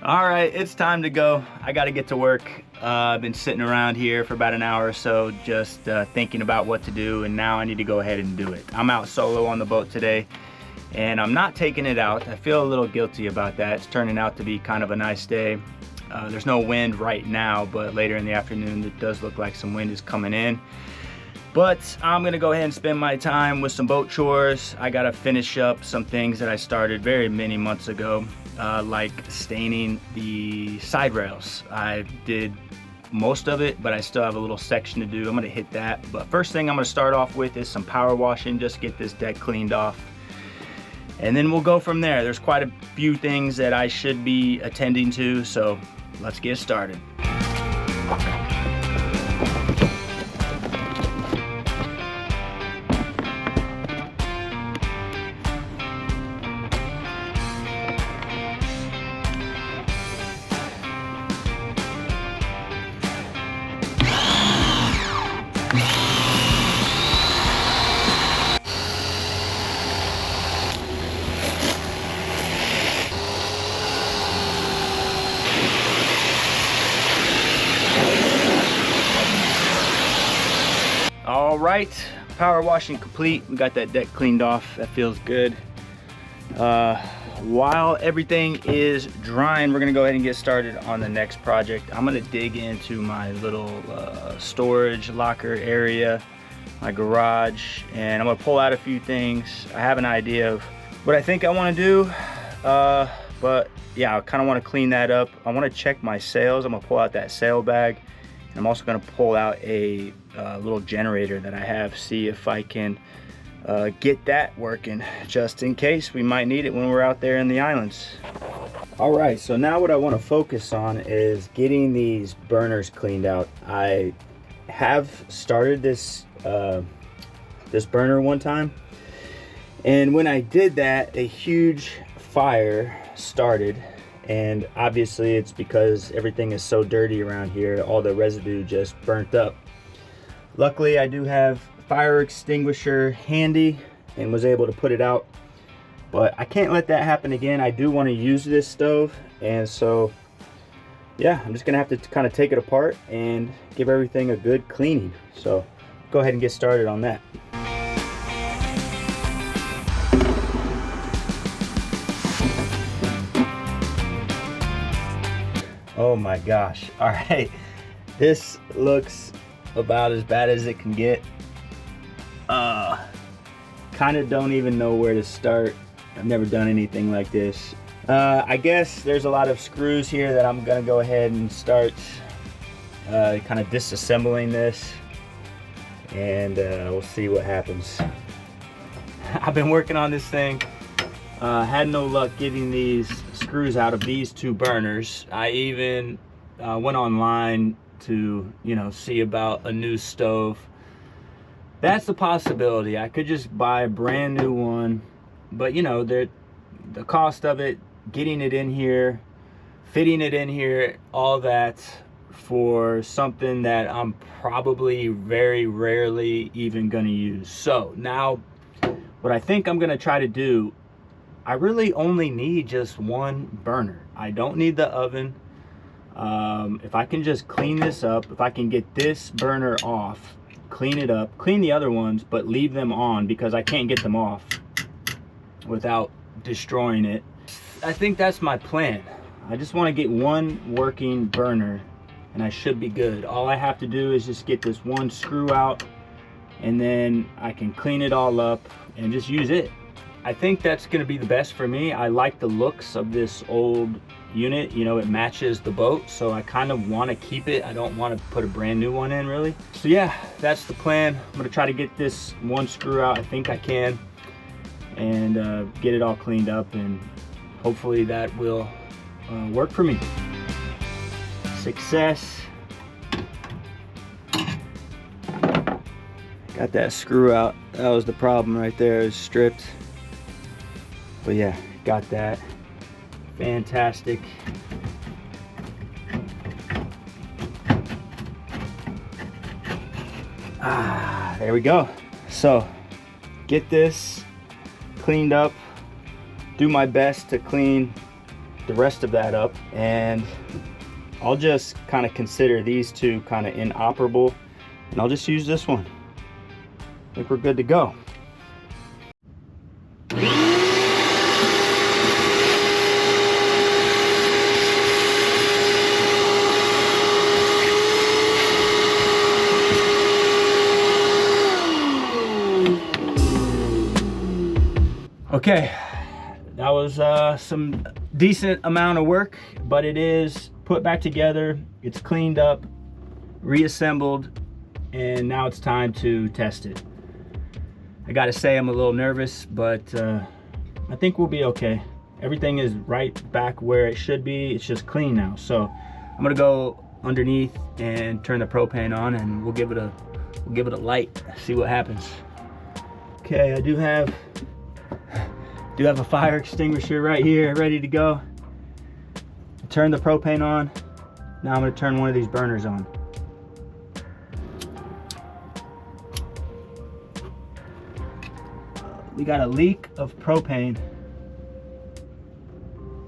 All right, it's time to go. I got to get to work. I've been sitting around here for about an hour or so just thinking about what to do, and now I need to go ahead and do it. I'm out solo on the boat today, and I'm not taking it out. I feel a little guilty about that. It's turning out to be kind of a nice day. There's no wind right now, but later in the afternoon it does look like some wind is coming in. But I'm gonna go ahead and spend my time with some boat chores. I gotta finish up some things that I started very many months ago, like staining the side rails. I did most of it, but I still have a little section to do. I'm gonna hit that. But first thing I'm gonna start off with is some power washing, just get this deck cleaned off. And then we'll go from there. There's quite a few things that I should be attending to, so let's get started. All right, power washing complete. We got that deck cleaned off. That feels good. While everything is drying, we're gonna go ahead and get started on the next project. I'm gonna dig into my little storage locker area, my garage, and I'm gonna pull out a few things. I have an idea of what I think I wanna do, but yeah, I kinda wanna clean that up. I wanna check my sails. I'm gonna pull out that sail bag. I'm also going to pull out a little generator that I have, see if I can get that working, just in case we might need it when we're out there in the islands. All right, so now what I want to focus on is getting these burners cleaned out. I have started this this burner one time, and when I did that, a huge fire started. And obviously it's because everything is so dirty around here, all the residue just burnt up. Luckily I do have fire extinguisher handy and was able to put it out, but I can't let that happen again. I do want to use this stove, and so yeah, I'm just gonna have to kind of take it apart and give everything a good cleaning. So go ahead and get started on that. Oh my gosh. All right, this looks about as bad as it can get. Kind of don't even know where to start. I've never done anything like this. I guess there's a lot of screws here that I'm gonna go ahead and start kind of disassembling this, and we'll see what happens. I've been working on this thing. Had no luck getting these screws out of these two burners. I even went online to, see about a new stove. That's a possibility. I could just buy a brand new one, but the cost of it, getting it in here, fitting it in here, all that for something that I'm probably very rarely even gonna use. So now what I think I'm gonna try to do, I really only need just one burner. I don't need the oven. If I can just clean this up, if I can get this burner off, clean it up, clean the other ones, but leave them on because I can't get them off without destroying it. I think that's my plan. I just want to get one working burner and I should be good. All I have to do is just get this one screw out, and then I can clean it all up and just use it. I think that's going to be the best for me. I like the looks of this old unit. It matches the boat, so I kind of want to keep it. I don't want to put a brand new one in, really. So yeah, that's the plan. I'm going to try to get this one screw out. I think I can, and get it all cleaned up, and hopefully that will work for me. Success. Got that screw out. That was the problem right there. It's stripped. But yeah, got that. Fantastic. There we go. So get this cleaned up, do my best to clean the rest of that up, and I'll just kind of consider these two kind of inoperable, and I'll just use this one. I think we're good to go. Okay, that was some decent amount of work, but it is put back together, it's cleaned up, reassembled, and now it's time to test it. I gotta say I'm a little nervous, but I think we'll be okay. Everything is right back where it should be. It's just clean now. So I'm gonna go underneath and turn the propane on, and we'll give it a light, see what happens. Okay, I do have a fire extinguisher right here ready to go. Turn the propane on. Now I'm going to turn one of these burners on. We got a leak of propane.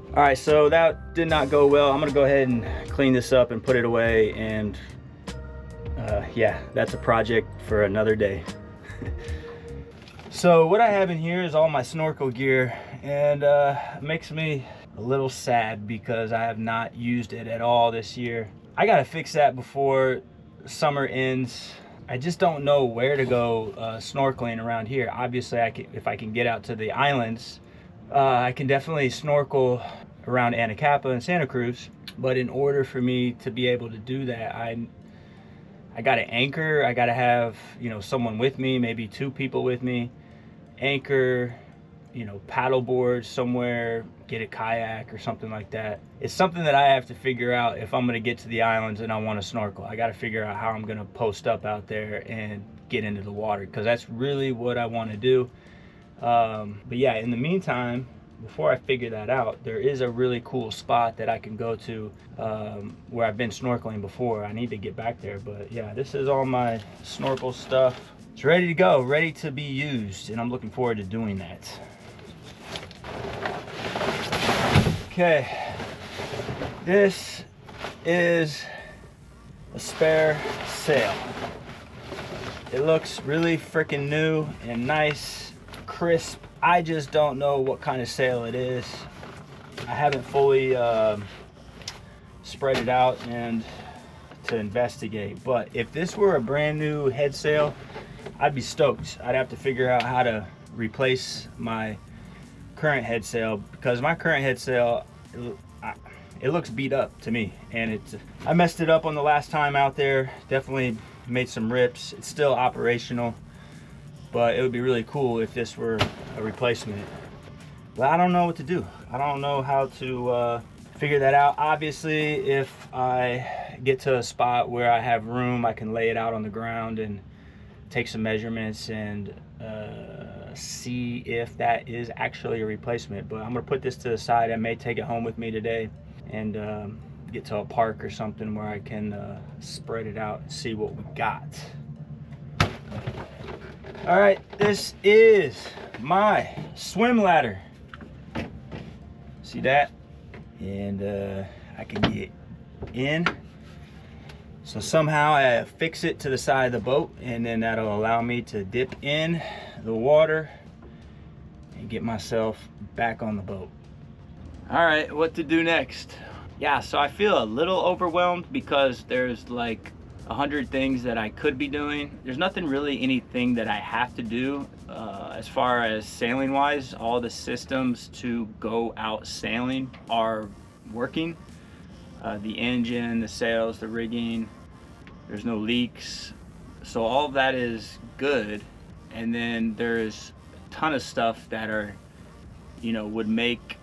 All right, so that did not go well. I'm going to go ahead and clean this up and put it away, and yeah, that's a project for another day. So what I have in here is all my snorkel gear, and it makes me a little sad because I have not used it at all this year. I gotta fix that before summer ends. I just don't know where to go snorkeling around here. Obviously, if I can get out to the islands, I can definitely snorkel around Anacapa and Santa Cruz. But in order for me to be able to do that, I gotta anchor. I gotta have, you know, someone with me, maybe 2 people with me. Anchor, you know, paddleboard somewhere, get a kayak or something like that. It's something that I have to figure out if I'm gonna get to the islands and I want to snorkel. I got to figure out how I'm gonna post up out there and get into the water, because that's really what I want to do. But yeah, in the meantime, before I figure that out, there is a really cool spot that I can go to where I've been snorkeling before. I need to get back there, but yeah, this is all my snorkel stuff. It's ready to go, ready to be used, and I'm looking forward to doing that. Okay, this is a spare sail. It looks really freaking new and nice, crisp. I just don't know what kind of sail it is. I haven't fully spread it out and to investigate, but if this were a brand new head sail, I'd be stoked. I'd have to figure out how to replace my current head sail, because my current head sail, it looks beat up to me, and I messed it up on the last time out there. Definitely made some rips. It's still operational, but it would be really cool if this were a replacement. But I don't know what to do. I don't know how to figure that out. Obviously, if I get to a spot where I have room, I can lay it out on the ground and take some measurements and see if that is actually a replacement. But I'm gonna put this to the side. I may take it home with me today and get to a park or something where I can spread it out and see what we got. All right, this is my swim ladder. See that? And I can get in. So somehow I fix it to the side of the boat, and then that'll allow me to dip in the water and get myself back on the boat. All right, what to do next? Yeah, so I feel a little overwhelmed because there's like 100 things that I could be doing. There's nothing really anything that I have to do as far as sailing wise. All the systems to go out sailing are working. The engine, the sails, the rigging, there's no leaks. So all of that is good. And then there's a ton of stuff that are, you know, would make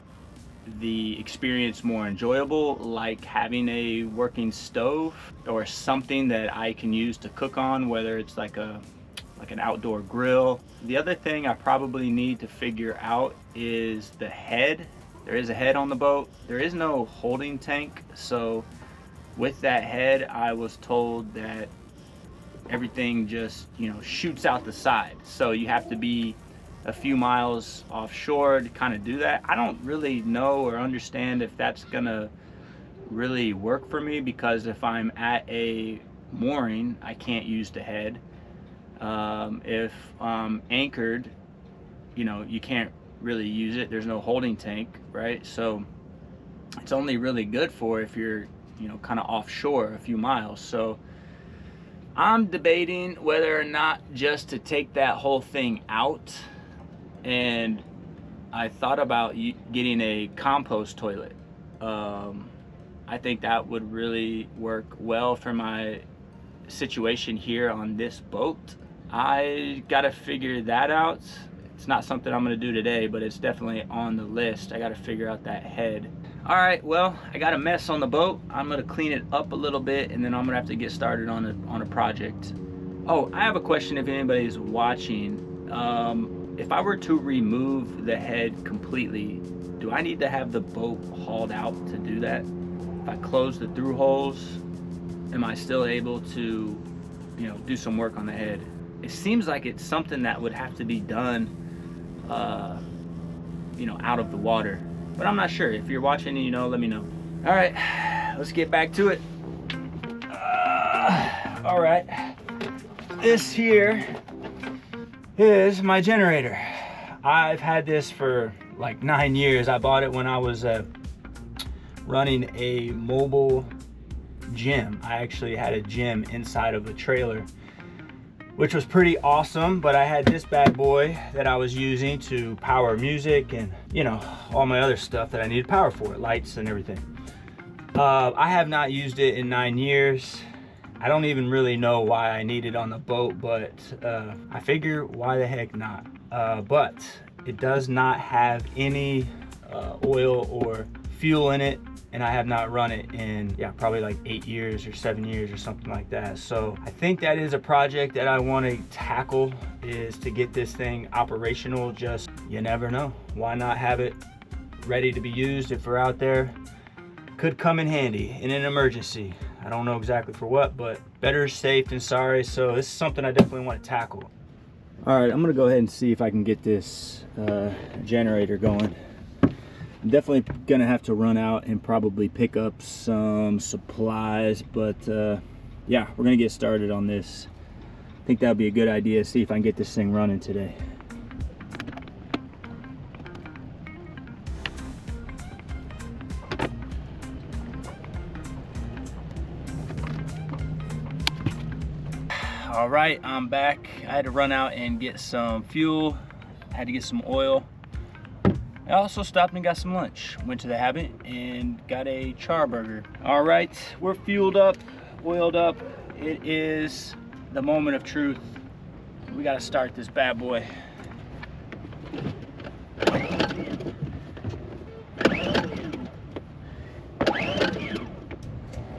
the experience more enjoyable, like having a working stove or something that I can use to cook on, whether it's like an outdoor grill. The other thing I probably need to figure out is the head. There is a head on the boat. There is no holding tank, so with that head, I was told that everything just, you know, shoots out the side. So you have to be a few miles offshore to kind of do that. I don't really know or understand if that's gonna really work for me, because if I'm at a mooring, I can't use the head. If I'm anchored, you know, you can't really use it. There's no holding tank, right? So it's only really good for if you're, you know, kind of offshore a few miles. So I'm debating whether or not just to take that whole thing out. And I thought about getting a compost toilet. I think that would really work well for my situation here on this boat. I gotta figure that out. It's not something I'm gonna do today, but it's definitely on the list. I gotta figure out that head. All right, well, I got a mess on the boat. I'm gonna clean it up a little bit, and then I'm gonna have to get started on a project. Oh, I have a question if anybody's watching. If I were to remove the head completely, do I need to have the boat hauled out to do that? If I close the through holes, am I still able to, you know, do some work on the head? It seems like it's something that would have to be done, you know, out of the water. But I'm not sure. If you're watching and you know, let me know. All right, let's get back to it. All right, this here is my generator. I've had this for like 9 years. I bought it when I was running a mobile gym. I actually had a gym inside of a trailer, which was pretty awesome. But I had this bad boy that I was using to power music and, you know, all my other stuff that I needed power for, lights and everything. I have not used it in 9 years. I don't even really know why I need it on the boat, but I figure why the heck not. But it does not have any oil or fuel in it, and I have not run it in, yeah, probably like 8 years or 7 years or something like that. So I think that is a project that I want to tackle, is to get this thing operational. Just, you never know. Why not have it ready to be used if we're out there? Could come in handy in an emergency. I don't know exactly for what, but better safe than sorry. So this is something I definitely want to tackle. All right, I'm gonna go ahead and see if I can get this generator going. I'm definitely gonna have to run out and probably pick up some supplies, but yeah, we're gonna get started on this. I think that would be a good idea, see if I can get this thing running today. All right, I'm back. I had to run out and get some fuel. I had to get some oil. I also stopped and got some lunch. Went to the Habit and got a charburger. All right, we're fueled up, oiled up. It is the moment of truth. We gotta start this bad boy.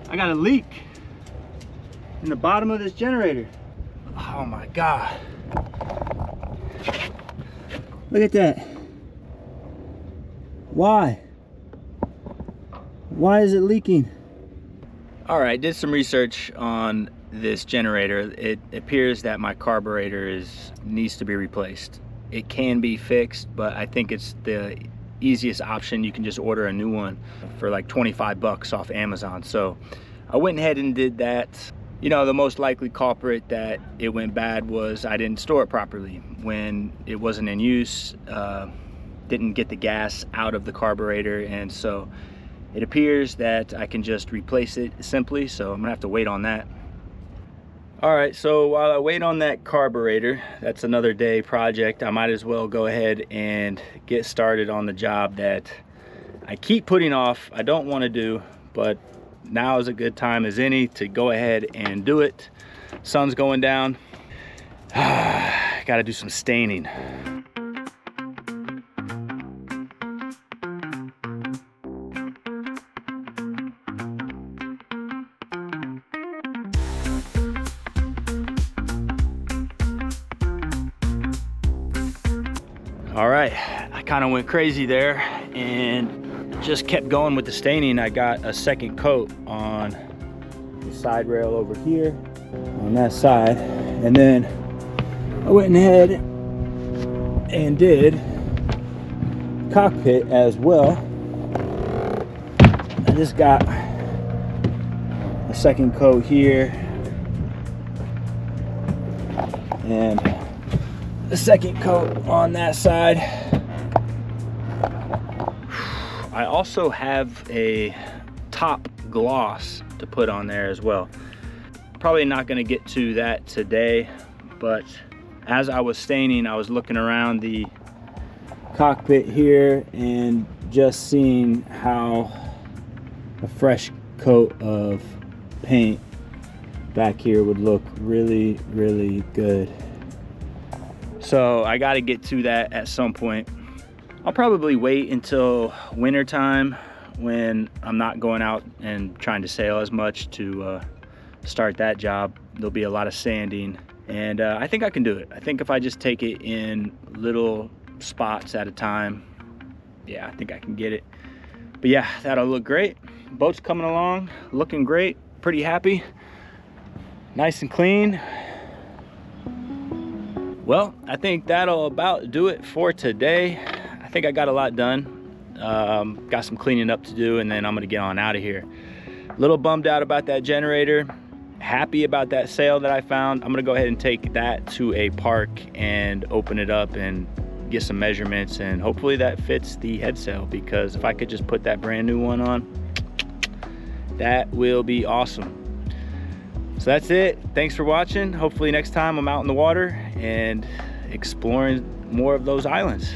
I got a leak in the bottom of this generator. Oh my God. Look at that. Why? Why is it leaking? All right, did some research on this generator. It appears that my carburetor needs to be replaced. It can be fixed, but I think it's the easiest option. You can just order a new one for like 25 bucks off Amazon. So I went ahead and did that. You know, the most likely culprit that it went bad was I didn't store it properly when it wasn't in use. Didn't get the gas out of the carburetor, and so it appears that I can just replace it simply, so I'm gonna have to wait on that. All right, so while I wait on that carburetor, that's another day project, I might as well go ahead and get started on the job that I keep putting off, I don't want to do, but now is a good time as any to go ahead and do it. Sun's going down. Gotta do some staining. All right, I kind of went crazy there and just kept going with the staining. I got a second coat on the side rail over here on that side, and then I went ahead and did cockpit as well. I just got a second coat here and a second coat on that side. I also have a top gloss to put on there as well. Probably not going to get to that today, but as I was staining, I was looking around the cockpit here and just seeing how a fresh coat of paint back here would look really, really good. So I got to get to that at some point. I'll probably wait until winter time when I'm not going out and trying to sail as much to start that job. There'll be a lot of sanding, and I think I can do it. I think if I just take it in little spots at a time, yeah, I think I can get it. But yeah, that'll look great. Boat's coming along, looking great, pretty happy, nice and clean. Well, I think that'll about do it for today. I think I got a lot done. Got some cleaning up to do, and then I'm gonna get on out of here. A little bummed out about that generator. Happy about that sail that I found. I'm gonna go ahead and take that to a park and open it up and get some measurements, and hopefully that fits the head sail, because if I could just put that brand new one on, that will be awesome. So that's it. Thanks for watching. Hopefully next time I'm out in the water and exploring more of those islands.